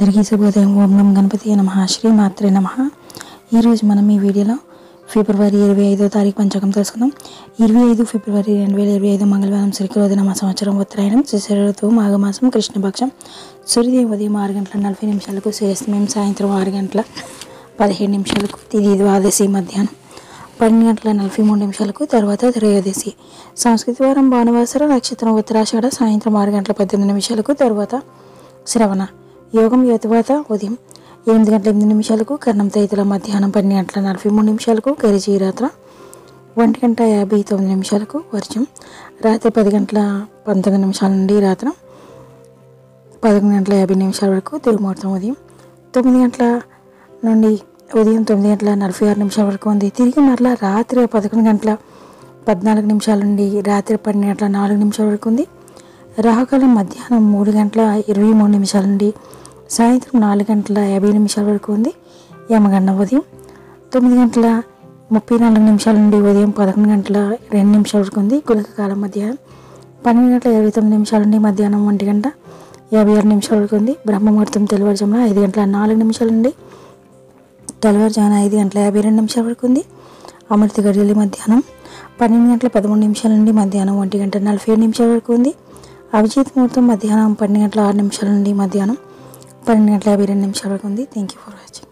అందరికీ శుభోదయం. ఓం నమః గణపతియే నమః. శ్రీ మాత్రే నమః. ఈరోజు మనం ఈ వీడియోలో ఫిబ్రవరి 25వ తారీఖు పంచాంగం తెలుసుకుందాం. 25 ఫిబ్రవరి 2025 మంగళవారం, శ్రీకరోదినామ సంవత్సరం, ఉత్తరాయణం, శిశిర ఋతువు, మాఘమాసం, కృష్ణపక్షం. సూర్యోదయం ఉదయం 6:40 సూర్యాస్తమయం సాయంత్రం 6:17 తిథి ద్వాదశి, మధ్యాహ్నం 12:43 తర్వాత త్రయోదశి. సంస్కృత వారం భానువాసర, నక్షత్రం ఉత్తరాషాఢ, సాయంత్రం 6:18 తర్వాత శ్రవణ. యోగం యోతువాత ఉదయం 8:08 కర్ణం తైతుల, మధ్యాహ్నం 12:43 గరిజీరాత్ర, 1:59 వర్జం, రాత్రి 10:19 నుండి రాత్రి 11:50 వరకు దుర్ముహూర్తం. ఉదయం 9 గంటల నుండి ఉదయం 9:46 వరకు ఉంది. తిరిగి మరలా రాత్రి 11:14 నుండి రాత్రి 12:04 వరకు ఉంది. రాహుకాలం మధ్యాహ్నం 3:23 నుండి సాయంత్రం 4:50 వరకు ఉంది. యమగండం ఉదయం 9:34 నుండి ఉదయం 11:02 వరకు ఉంది. గుళిక కాలం మధ్యాహ్నం 12:29 నుండి మధ్యాహ్నం 1:56 వరకు ఉంది. బ్రహ్మముహూర్తం తెల్లవారుజామున 5:04 నుండి తెల్లవారుజామున 5:52 వరకు ఉంది. అమృత గడియలు మధ్యాహ్నం 12:13 నుండి మధ్యాహ్నం 1:47 వరకు ఉంది. అభిజిత్ ముహూర్తం మధ్యాహ్నం 12:06 నుండి మధ్యాహ్నం 12:52 వరకు ఉంది. Thank you for watching.